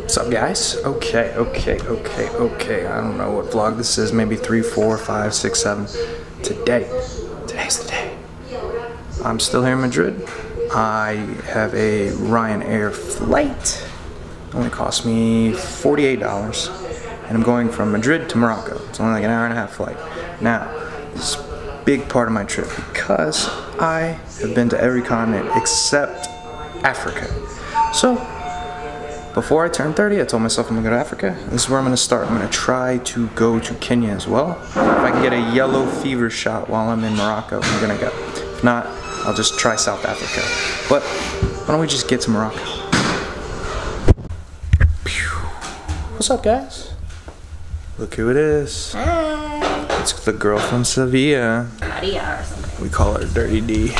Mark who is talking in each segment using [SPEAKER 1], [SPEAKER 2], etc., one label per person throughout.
[SPEAKER 1] What's up, guys? Okay. I don't know what vlog this is. Maybe 3, 4, 5, 6, 7. Today's the day. I'm still here in Madrid. I have a Ryanair flight. It only cost me $48. And I'm going from Madrid to Morocco. It's only like an hour-and-a-half flight. Now, this is a big part of my trip because I have been to every continent except Africa. So, before I turn 30, I told myself I'm gonna go to Africa. This is where I'm gonna start. I'm gonna try to go to Kenya as well. If I can get a yellow fever shot while I'm in Morocco, I'm gonna go. If not, I'll just try South Africa. But why don't we just get to Morocco? What's up, guys? Look who it is.
[SPEAKER 2] Hi.
[SPEAKER 1] It's the girl from Sevilla.
[SPEAKER 2] Maria or something.
[SPEAKER 1] We call her Dirty D.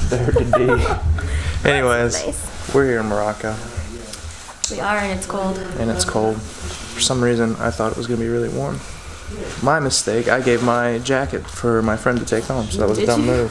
[SPEAKER 1] Dirty D. Anyways,
[SPEAKER 2] nice.
[SPEAKER 1] We're here in Morocco.
[SPEAKER 2] We are, and it's cold.
[SPEAKER 1] And it's cold. For some reason, I thought it was gonna be really warm. My mistake. I gave my jacket for my friend to take home, so that was a dumb move.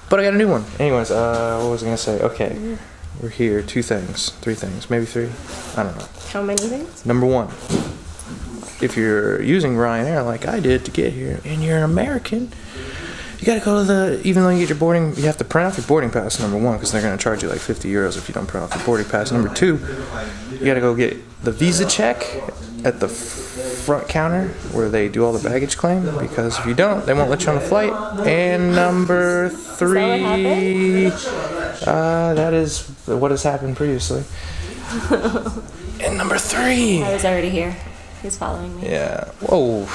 [SPEAKER 1] But I got a new one. Anyways, what was I gonna say? Okay, we're here. 2 things, 3 things, maybe 3. I don't know.
[SPEAKER 2] How many things?
[SPEAKER 1] Number 1, if you're using Ryanair like I did to get here, and you're an American, you gotta go to the, even though you get your boarding, you have to print off your boarding pass, number 1, because they're gonna charge you like 50 euros if you don't print off your boarding pass. Number 2, you gotta go get the visa check at the front counter where they do all the baggage claim, because if you don't, they won't let you on the flight. And number 3, that is what has happened previously. And number 3,
[SPEAKER 2] I was already here. He's following me.
[SPEAKER 1] yeah. Whoa.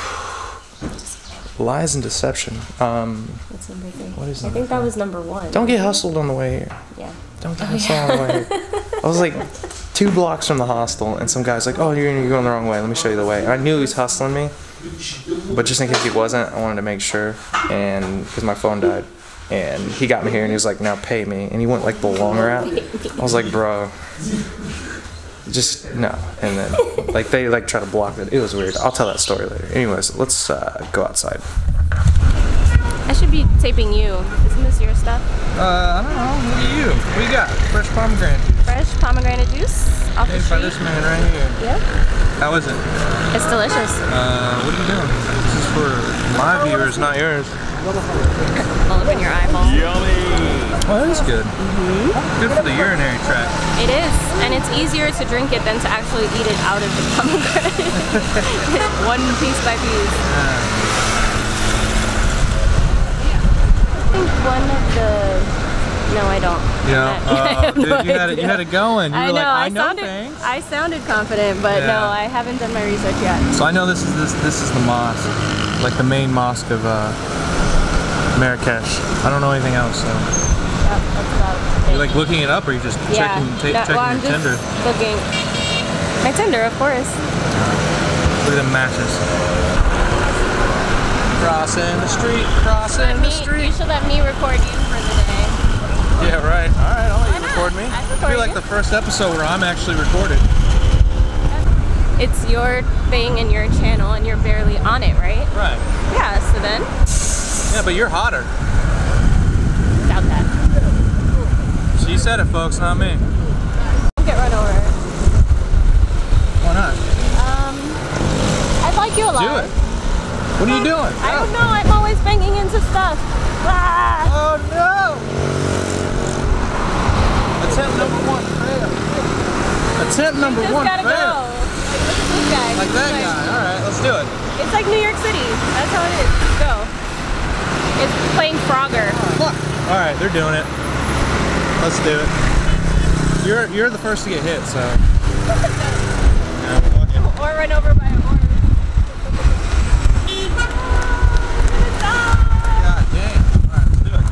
[SPEAKER 1] Lies and deception.
[SPEAKER 2] What's number 3?
[SPEAKER 1] What is
[SPEAKER 2] I think that was number 1.
[SPEAKER 1] Don't get hustled on the way here.
[SPEAKER 2] Yeah.
[SPEAKER 1] Don't get hustled on the way here. I was like 2 blocks from the hostel, and some guy's like, "Oh, you're going the wrong way. Let me show you the way." And I knew he was hustling me, but just in case he wasn't, I wanted to make sure. And because my phone died, and he got me here, and he was like, "Now pay me." And he went like the long route. I was like, "Bro, just no." And then like they like try to block it. It was weird. I'll tell that story later. Anyways, let's go outside.
[SPEAKER 2] I should be taping you. Isn't this your stuff?
[SPEAKER 1] I don't know. What do you? What you got? Fresh pomegranate juice.
[SPEAKER 2] Fresh pomegranate juice off the
[SPEAKER 1] Made
[SPEAKER 2] street.
[SPEAKER 1] by this man right here.
[SPEAKER 2] Yep.
[SPEAKER 1] How is it?
[SPEAKER 2] It's delicious.
[SPEAKER 1] What are you doing? This is for my viewers, not yours.
[SPEAKER 2] All up in your eyeball.
[SPEAKER 1] Yummy! Oh, that is good. Good for the urinary tract.
[SPEAKER 2] It is, and it's easier to drink it than to actually eat it out of the pomegranate. One piece by piece. I think one of the... No, I don't.
[SPEAKER 1] Yeah. Dude, you had it going. You were like, I know
[SPEAKER 2] sounded,
[SPEAKER 1] things.
[SPEAKER 2] I sounded confident, but no, I haven't done my research yet.
[SPEAKER 1] So I know this is the mosque, like the main mosque of Marrakesh. I don't know anything else, so.
[SPEAKER 2] Yep, that's about it.
[SPEAKER 1] You're like looking it up, or you just checking your Tinder?
[SPEAKER 2] Looking. My Tinder, of course.
[SPEAKER 1] Look at them matches. Crossing the street, crossing the street.
[SPEAKER 2] You should let me record you for the day.
[SPEAKER 1] Yeah, right. Alright, I'll let you record me.
[SPEAKER 2] I
[SPEAKER 1] feel like the first episode where I'm actually recorded.
[SPEAKER 2] It's your thing and your channel, and you're barely on it, right?
[SPEAKER 1] Right.
[SPEAKER 2] Yeah, so then.
[SPEAKER 1] Yeah, but you're hotter.
[SPEAKER 2] Doubt that.
[SPEAKER 1] She said it, folks, not me.
[SPEAKER 2] Don't get run over.
[SPEAKER 1] Why not?
[SPEAKER 2] I like you a lot.
[SPEAKER 1] Do it. What are you doing?
[SPEAKER 2] I don't know, I'm always banging into stuff. Ah!
[SPEAKER 1] Oh no! Attempt number 1 fail. Attempt number 1
[SPEAKER 2] gotta
[SPEAKER 1] fail.
[SPEAKER 2] go. Like, look at this guy.
[SPEAKER 1] Like that guy. Alright, let's do it.
[SPEAKER 2] It's like New York City. That's how it is. Let's go. It's playing Frogger.
[SPEAKER 1] Fuck. Alright, they're doing it. Let's do it. You're the first to get hit, so. Yeah, fuck it.
[SPEAKER 2] Or run over by a horse.
[SPEAKER 1] God damn. Alright, let's do it.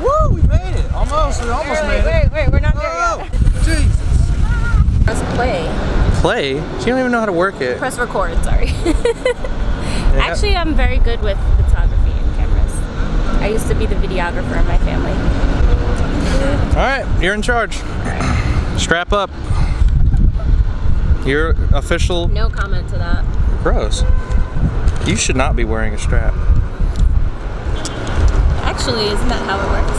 [SPEAKER 1] Woo, we made it. Almost. We almost made it.
[SPEAKER 2] Wait, we're not there yet.
[SPEAKER 1] Jesus.
[SPEAKER 2] Press play.
[SPEAKER 1] Play? She don't even know how to work it.
[SPEAKER 2] Press record, sorry. Actually, I'm very good with photography and cameras. I used to be the videographer in my family.
[SPEAKER 1] Alright, you're in charge. Strap up. Your official.
[SPEAKER 2] No comment to that.
[SPEAKER 1] Gross. You should not be wearing a strap.
[SPEAKER 2] Actually, isn't that how it works?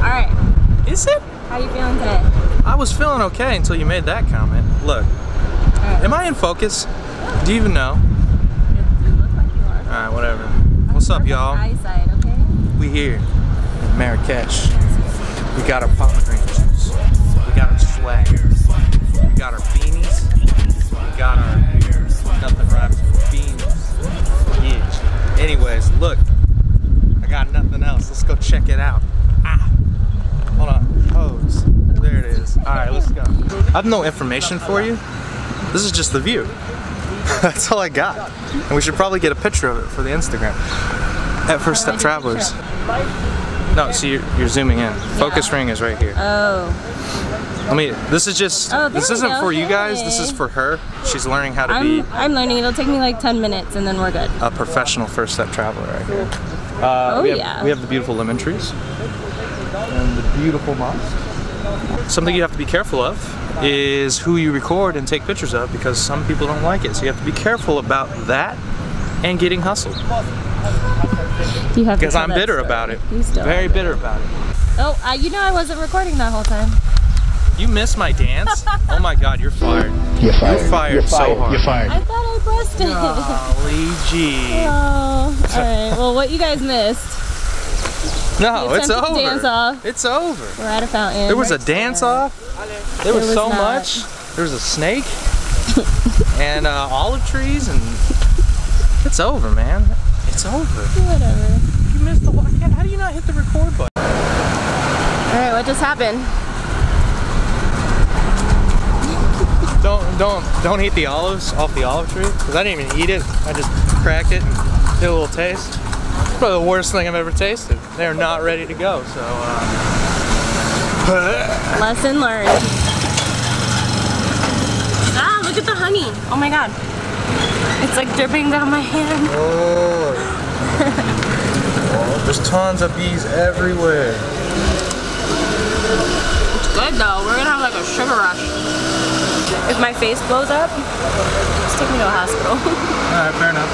[SPEAKER 2] Alright.
[SPEAKER 1] Is it?
[SPEAKER 2] How you feeling today?
[SPEAKER 1] I was feeling okay until you made that comment. Look, am I in focus? Do you even know?
[SPEAKER 2] You look like you are.
[SPEAKER 1] Alright, whatever. What's up, y'all?
[SPEAKER 2] Eyesight, okay?
[SPEAKER 1] We here in Marrakesh. We got our pomegranate juice. We got our swag. We got our beanies. We got our nothing rhymes with beans. Yeah. Anyways, look. I got nothing else. Let's go check it out. Ah. Hold on. Pose. There it is. Alright, let's go. I have no information for you. This is just the view. That's all I got. And we should probably get a picture of it for the Instagram. At First Step Travelers. No, see, you're zooming in. Focus ring is right here.
[SPEAKER 2] Oh.
[SPEAKER 1] I mean, this is just, this isn't for you guys, this is for her. She's learning how to be
[SPEAKER 2] I'm learning. It'll take me like 10 minutes and then we're good.
[SPEAKER 1] a professional First Step Traveler right here. We have the beautiful lemon trees and the beautiful mosque. Something you have to be careful of is who you record and take pictures of, because some people don't like it. So you have to be careful about that and getting hustled.
[SPEAKER 2] You have
[SPEAKER 1] because I'm bitter about it. Very bitter about it.
[SPEAKER 2] Oh, you know I wasn't recording that whole time.
[SPEAKER 1] You missed my dance? Oh my god, you're fired. You're fired. You're fired so hard.
[SPEAKER 3] You're fired.
[SPEAKER 2] I thought I busted.
[SPEAKER 1] Golly gee.
[SPEAKER 2] Oh, alright. Well, what you guys missed.
[SPEAKER 1] No, it's over.
[SPEAKER 2] Dance off.
[SPEAKER 1] It's over.
[SPEAKER 2] We're at a fountain.
[SPEAKER 1] There was a dance off. There was so much. There was a snake and olive trees, and it's over, man. It's over.
[SPEAKER 2] Whatever.
[SPEAKER 1] You missed the. How do you not hit the record button?
[SPEAKER 2] All right, what just happened?
[SPEAKER 1] Don't eat the olives off the olive tree, because I didn't even eat it. I just cracked it and did a little taste. Probably the worst thing I've ever tasted. They're not ready to go, so.
[SPEAKER 2] Lesson learned. Ah, look at the honey. Oh my god. It's like dripping down my hand.
[SPEAKER 1] Oh. There's tons of bees everywhere.
[SPEAKER 2] It's good though. We're gonna have like a sugar rush. If my face blows up, just take me to a hospital.
[SPEAKER 1] Alright, fair enough.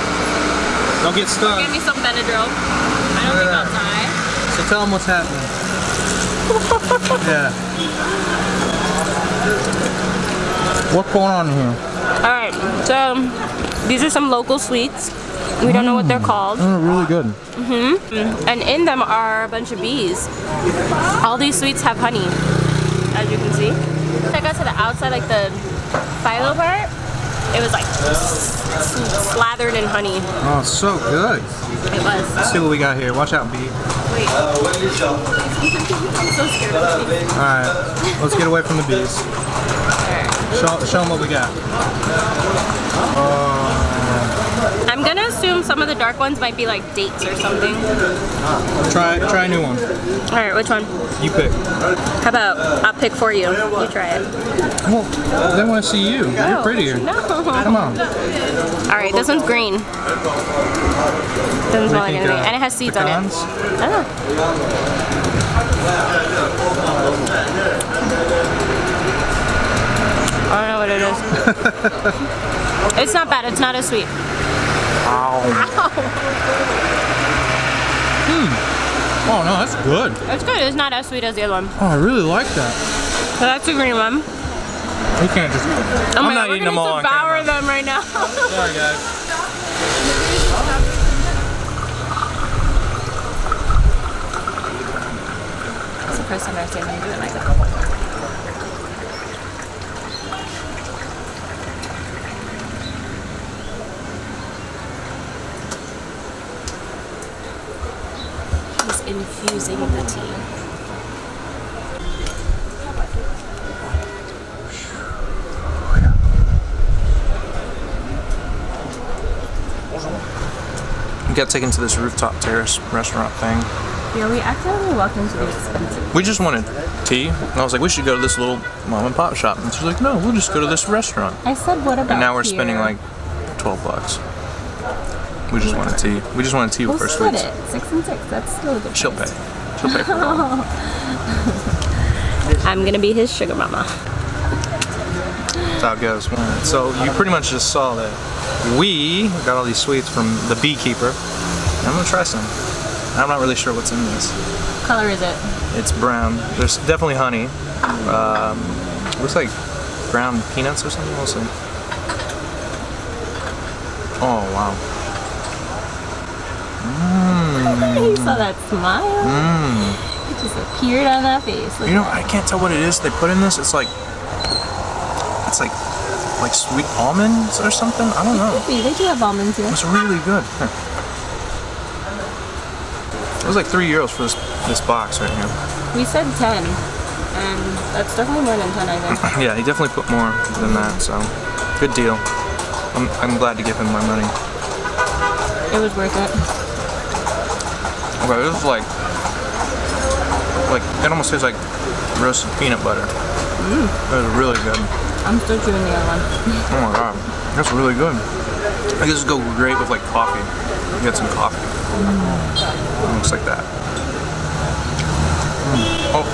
[SPEAKER 1] Don't get stung.
[SPEAKER 2] Give me some Benadryl. I don't think I'll die.
[SPEAKER 1] So tell them what's happening. Yeah. What's going on here?
[SPEAKER 2] Alright, so these are some local sweets. We don't know what they're called.
[SPEAKER 1] Really good.
[SPEAKER 2] And in them are a bunch of bees. All these sweets have honey, as you can see. I got to the outside, like the phyllo part, it was like slathered in honey.
[SPEAKER 1] Oh, so good.
[SPEAKER 2] It was.
[SPEAKER 1] Let's see what we got here. Watch out, bee.
[SPEAKER 2] Wait. I'm so scared of bees.
[SPEAKER 1] Alright, let's get away from the bees. Show them what we got.
[SPEAKER 2] I'm gonna assume some of the dark ones might be like dates or something.
[SPEAKER 1] Try a new one.
[SPEAKER 2] Alright, which one?
[SPEAKER 1] You pick.
[SPEAKER 2] How about I'll pick for you. You try it.
[SPEAKER 1] Well, they want to see you. You're prettier.
[SPEAKER 2] No.
[SPEAKER 1] Come on.
[SPEAKER 2] Alright, this one's green. Doesn't smell like anything. And it has seeds on it. I don't know what it is. It's not bad. It's not as sweet.
[SPEAKER 1] Ow. Oh no, that's good.
[SPEAKER 2] It's good. It's not as sweet as the other one.
[SPEAKER 1] Oh, I really like that.
[SPEAKER 2] So that's the green one.
[SPEAKER 1] We can't just.
[SPEAKER 2] Oh
[SPEAKER 1] I'm not eating them all.
[SPEAKER 2] We're gonna devour them right now.
[SPEAKER 1] Sorry, guys.
[SPEAKER 2] It's the first time I've seen them do it like that. Infusing the tea.
[SPEAKER 1] We got taken to this rooftop terrace restaurant thing.
[SPEAKER 2] Yeah, we accidentally walked into the expensive.
[SPEAKER 1] We just wanted tea, and I was like, we should go to this little mom and pop shop. And she's like, no, we'll just go to this restaurant.
[SPEAKER 2] I said, what about
[SPEAKER 1] And now we're
[SPEAKER 2] here?
[SPEAKER 1] spending like 12 bucks. We just wanted tea. We just wanted tea with our sweets.
[SPEAKER 2] Split it. 6 and 6. That's still a good
[SPEAKER 1] She'll pay.
[SPEAKER 2] price.
[SPEAKER 1] She'll pay for it.
[SPEAKER 2] I'm gonna be his sugar mama.
[SPEAKER 1] That's how it goes. So you pretty much just saw that we got all these sweets from the beekeeper. I'm gonna try some. I'm not really sure what's in this.
[SPEAKER 2] What color is it?
[SPEAKER 1] It's brown. There's definitely honey. Looks like ground peanuts or something. We'll see. Oh wow.
[SPEAKER 2] You saw that smile? It just appeared on that face.
[SPEAKER 1] You know, I can't tell what it is they put in this. It's like sweet almonds or something. I don't know.
[SPEAKER 2] They do have almonds here.
[SPEAKER 1] It's really good. Here. It was like €3 for this box right here.
[SPEAKER 2] We said 10, and that's definitely more than 10, I think.
[SPEAKER 1] Yeah, he definitely put more than that. So, good deal. I'm glad to give him my money.
[SPEAKER 2] It was worth it.
[SPEAKER 1] Okay, this is like it almost tastes like roasted peanut butter. It was really good.
[SPEAKER 2] I'm still chewing the other one.
[SPEAKER 1] Oh my god, that's really good. I guess this would go great with like coffee. Get some coffee. It looks like that. Oh.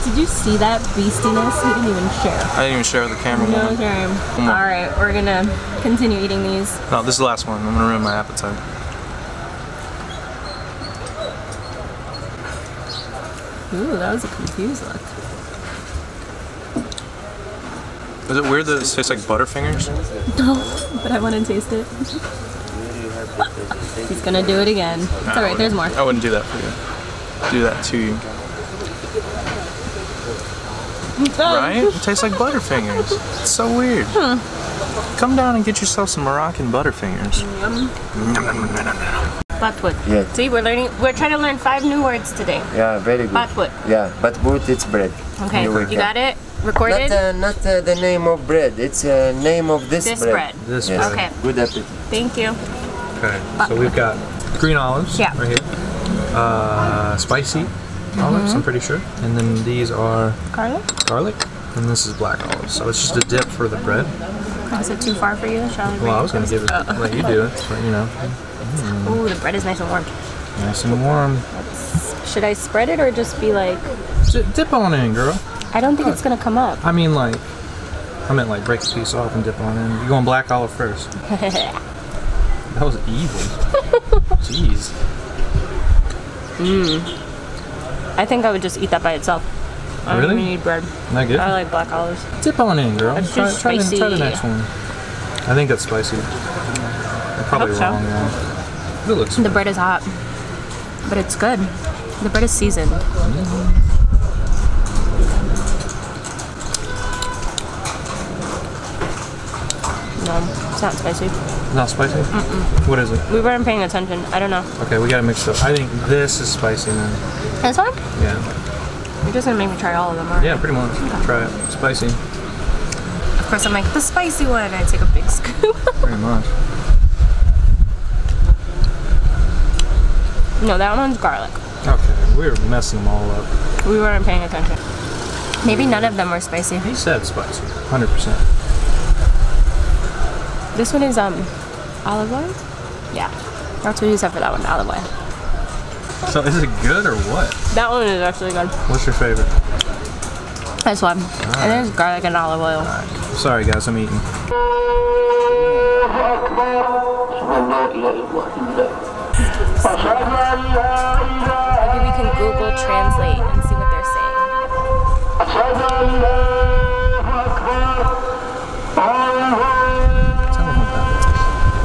[SPEAKER 2] Did you see that beastiness? He didn't even share.
[SPEAKER 1] I didn't even share with the camera.
[SPEAKER 2] No shame. Alright, we're gonna continue eating these.
[SPEAKER 1] No, this is the last one. I'm gonna ruin my appetite.
[SPEAKER 2] Ooh, that was a confused look.
[SPEAKER 1] Is it weird that it tastes like Butterfingers?
[SPEAKER 2] No, but I want to taste it. He's gonna do it again. It's alright, there's more.
[SPEAKER 1] I wouldn't do that for you. Do that to you. Right? It tastes like Butterfingers. It's so weird. Come down and get yourself some Moroccan Butterfingers.
[SPEAKER 2] Batwood.
[SPEAKER 3] Yeah.
[SPEAKER 2] See, we're trying to learn 5 new words today.
[SPEAKER 3] Yeah, very good.
[SPEAKER 2] Batwood.
[SPEAKER 3] Yeah, batwood, it's bread.
[SPEAKER 2] Okay, you got it? Recorded?
[SPEAKER 3] Not the name of bread, it's the name of this bread.
[SPEAKER 1] This
[SPEAKER 3] Yes.
[SPEAKER 1] bread.
[SPEAKER 2] Okay.
[SPEAKER 3] Good appetite.
[SPEAKER 2] Thank you.
[SPEAKER 1] Okay, so we've got green olives
[SPEAKER 2] Yeah.
[SPEAKER 1] right here. Spicy olives, I'm pretty sure. And then these are
[SPEAKER 2] Garlic?
[SPEAKER 1] and this is black olives. So it's just a dip for the bread.
[SPEAKER 2] Is it too far for you? Shall we
[SPEAKER 1] Well, I was going to give it, let you do it, but you know.
[SPEAKER 2] Ooh, the bread is nice and warm.
[SPEAKER 1] Nice and warm.
[SPEAKER 2] Should I spread it or just be like...
[SPEAKER 1] Dip on in, girl.
[SPEAKER 2] I don't think it's going to come up.
[SPEAKER 1] I mean, like, I meant like break a piece off and dip on in. You're going black olive first. That was evil. Jeez.
[SPEAKER 2] I think I would just eat that by itself. I don't
[SPEAKER 1] Really?
[SPEAKER 2] even need bread.
[SPEAKER 1] Not good?
[SPEAKER 2] I like black olives.
[SPEAKER 1] Dip on in, girl.
[SPEAKER 2] It's
[SPEAKER 1] Try
[SPEAKER 2] too spicy.
[SPEAKER 1] the next one. I think that's spicy. I'm probably
[SPEAKER 2] I hope so.
[SPEAKER 1] wrong, though. It looks
[SPEAKER 2] The bread is hot, but it's good. The bread is seasoned. No, it's not spicy.
[SPEAKER 1] not spicy? What is it?
[SPEAKER 2] We weren't paying attention. I don't know.
[SPEAKER 1] Okay, we gotta mix it up. I think this is spicy then.
[SPEAKER 2] This one?
[SPEAKER 1] Yeah.
[SPEAKER 2] You're just gonna make me try all of them, aren't you?
[SPEAKER 1] Yeah, pretty much. Try it. Spicy.
[SPEAKER 2] Of course, I'm like, the spicy one, and I take a big scoop.
[SPEAKER 1] Pretty much.
[SPEAKER 2] No, that one's garlic.
[SPEAKER 1] Okay, we were messing them all up.
[SPEAKER 2] We weren't paying attention. Maybe none of them were spicy.
[SPEAKER 1] He said spicy. 100%.
[SPEAKER 2] This one is olive oil? Yeah. That's what you said for that one, olive oil.
[SPEAKER 1] So is it good or what?
[SPEAKER 2] That one is actually good.
[SPEAKER 1] What's your favorite?
[SPEAKER 2] This one. And there's garlic and olive oil.
[SPEAKER 1] Sorry guys, I'm eating.
[SPEAKER 2] Maybe we can Google Translate and see what they're saying.
[SPEAKER 1] Tell them what that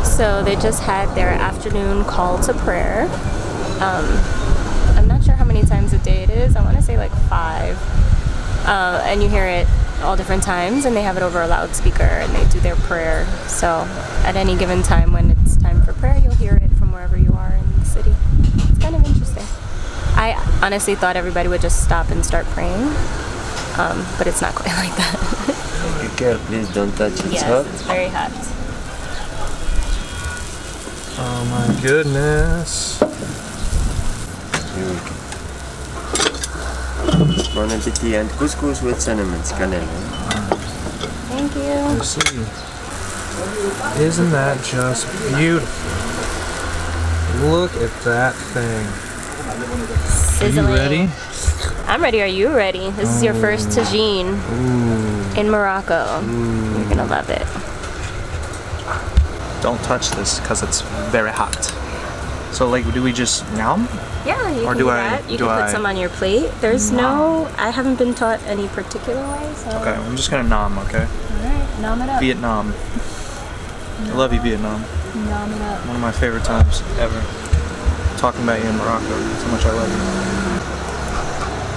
[SPEAKER 2] So they just had their afternoon call to prayer. I'm not sure how many times a day it is. I want to say like 5. And you hear it all different times, and they have it over a loudspeaker, and they do their prayer. So at any given time when it's time for prayer, you'll hear it from wherever you are in the city. It's kind of interesting. I honestly thought everybody would just stop and start praying, but it's not quite like that.
[SPEAKER 3] Be careful, please don't touch it. It's
[SPEAKER 2] Yes,
[SPEAKER 3] hot.
[SPEAKER 2] it's very hot.
[SPEAKER 1] Oh my goodness.
[SPEAKER 3] Here we go. Bon appetit and couscous with cinnamon, cannelle.
[SPEAKER 2] Thank you.
[SPEAKER 1] Let's see. Isn't that just beautiful? Look at that thing.
[SPEAKER 2] Sizzling.
[SPEAKER 1] Are you ready?
[SPEAKER 2] I'm ready. Are you ready? This is your first tagine in Morocco. You're gonna love it.
[SPEAKER 1] Don't touch this because it's very hot. So like, do we just yum?
[SPEAKER 2] Yeah, you can do that. You can put some on your plate. There's no, I haven't been taught any particular way, so.
[SPEAKER 1] Okay, I'm just gonna nom, okay?
[SPEAKER 2] Alright, nom it up.
[SPEAKER 1] Vietnam. I love you, Vietnam.
[SPEAKER 2] Nom it up.
[SPEAKER 1] One of my favorite times ever. Talking about you in Morocco. That's how much I love you.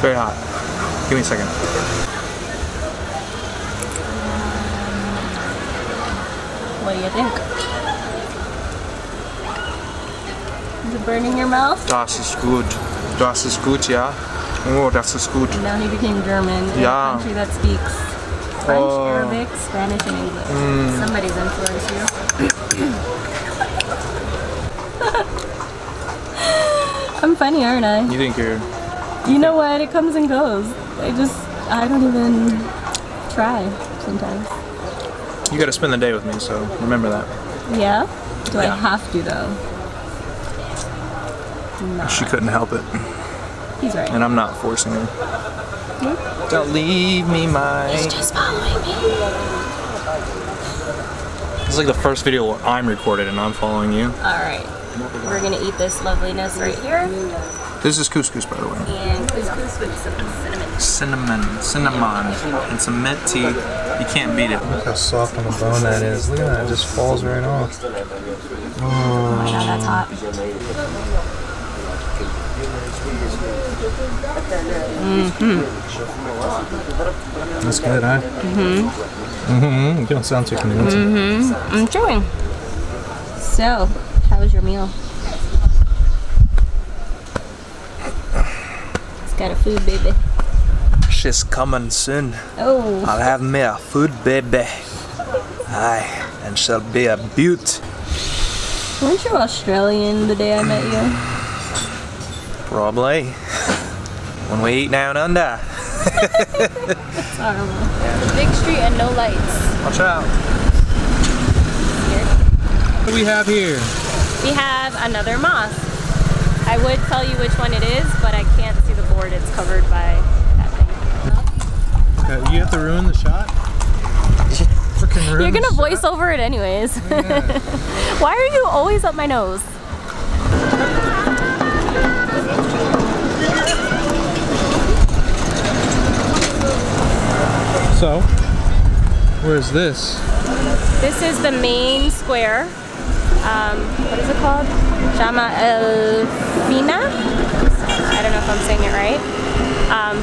[SPEAKER 1] Very hot. Give me a second.
[SPEAKER 2] What do you think? Is it burning your mouth?
[SPEAKER 1] Das ist gut. Das ist gut, ja. Oh, das ist gut.
[SPEAKER 2] Now he became German in a country that speaks French, Arabic, Spanish, and English. Somebody's influenced you. I'm funny, aren't I?
[SPEAKER 1] You think you're...
[SPEAKER 2] You know what? It comes and goes. I don't even try sometimes.
[SPEAKER 1] You gotta spend the day with me, so remember that.
[SPEAKER 2] Yeah? Do I have to, though? No.
[SPEAKER 1] She couldn't help it.
[SPEAKER 2] He's right.
[SPEAKER 1] And I'm not forcing her. Don't leave me, Mike.
[SPEAKER 2] He's just following me.
[SPEAKER 1] This is like the first video where I'm recorded and I'm following you.
[SPEAKER 2] Alright. We're gonna eat this loveliness right here.
[SPEAKER 1] This is couscous, by the way.
[SPEAKER 2] And couscous with some
[SPEAKER 1] Cinnamon, and some mint tea. You can't beat it. Look how soft on the bone that is. Look at that, it just falls right off.
[SPEAKER 2] Oh my god, that's hot.
[SPEAKER 1] That's good, huh? You don't sound too convincing.
[SPEAKER 2] I'm chewing. So, how was your meal? It's got a food, baby.
[SPEAKER 1] She's coming soon.
[SPEAKER 2] Oh.
[SPEAKER 1] I'll have me a food, baby. Aye, and she'll be a beaut.
[SPEAKER 2] Weren't you Australian the day I met you?
[SPEAKER 1] Probably. When we eat down under.
[SPEAKER 2] That's horrible. Big street and no lights.
[SPEAKER 1] Watch out.
[SPEAKER 2] Here.
[SPEAKER 1] What do we have here?
[SPEAKER 2] We have another mosque. I would tell you which one it is, but I can't see the board. It's covered by that thing.
[SPEAKER 1] Okay, you have to ruin the shot? Freaking ruin.
[SPEAKER 2] You're gonna voice over it anyways.
[SPEAKER 1] Yeah.
[SPEAKER 2] Why are you always up my nose?
[SPEAKER 1] So, where's this?
[SPEAKER 2] This is the main square. What is it called? Jemaa El-Fnaa? I don't know if I'm saying it right.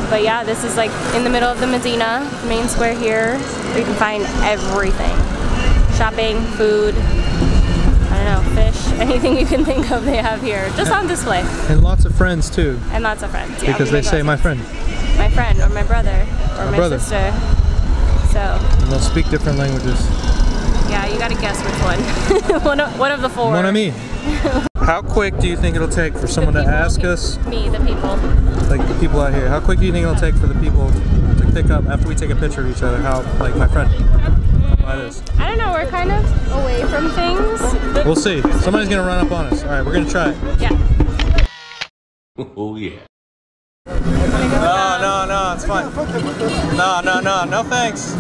[SPEAKER 2] But yeah, this is like in the middle of the Medina, main square here, where you can find everything. Shopping, food, I don't know, fish, anything you can think of they have here, just on display.
[SPEAKER 1] And lots of friends too.
[SPEAKER 2] And lots of friends, yeah.
[SPEAKER 1] Because they say my friend.
[SPEAKER 2] My friend, or my brother, or my sister. So.
[SPEAKER 1] And they'll speak different languages.
[SPEAKER 2] Yeah, you gotta guess which one. one of the four.
[SPEAKER 1] Mon ami. How quick do you think it'll take for someone to ask us?
[SPEAKER 2] Me, the people.
[SPEAKER 1] Like the people out here. How quick do you think it'll take for the people to pick up after we take a picture of each other? How, like my friend. By this.
[SPEAKER 2] I don't know, we're kind of away from things.
[SPEAKER 1] We'll see. Somebody's gonna run up on us. Alright, we're gonna try it.
[SPEAKER 2] Yeah.
[SPEAKER 4] Oh yeah.
[SPEAKER 1] No, it's fine. No thanks.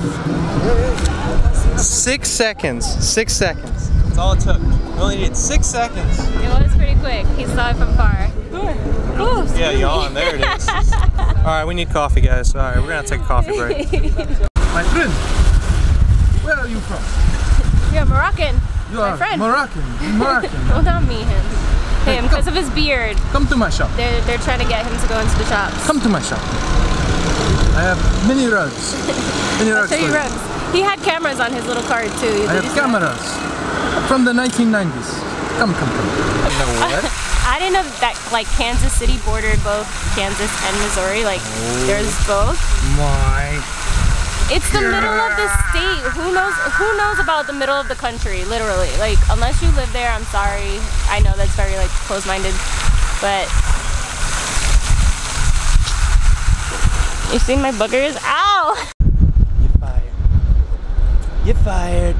[SPEAKER 1] 6 seconds. 6 seconds. That's all it took. We only needed 6 seconds.
[SPEAKER 2] It was pretty quick. He saw it from far. Ooh,
[SPEAKER 1] yeah, yawn. There it is. Alright, we need coffee, guys. Alright, we're gonna take a coffee break. My friend, where are you from?
[SPEAKER 2] You're Moroccan.
[SPEAKER 1] You
[SPEAKER 2] my
[SPEAKER 1] are
[SPEAKER 2] friend.
[SPEAKER 1] Moroccan.
[SPEAKER 2] Well, not me, him. Him, because of his beard.
[SPEAKER 1] Come to my shop.
[SPEAKER 2] They're trying to get him to go into the shops.
[SPEAKER 1] Come to my shop. I have many rugs.
[SPEAKER 2] I'll show you rugs. He had cameras on his little card too.
[SPEAKER 1] I have cameras from the 1990s. Come. You know what?
[SPEAKER 2] I didn't know that like Kansas City bordered both Kansas and Missouri. Like there's both.
[SPEAKER 1] My.
[SPEAKER 2] It's the middle of the state. Who knows about the middle of the country? Literally, like unless you live there. I'm sorry. I know that's very like close-minded, but you seen my boogers? Ow!
[SPEAKER 1] You're fired. You're fired.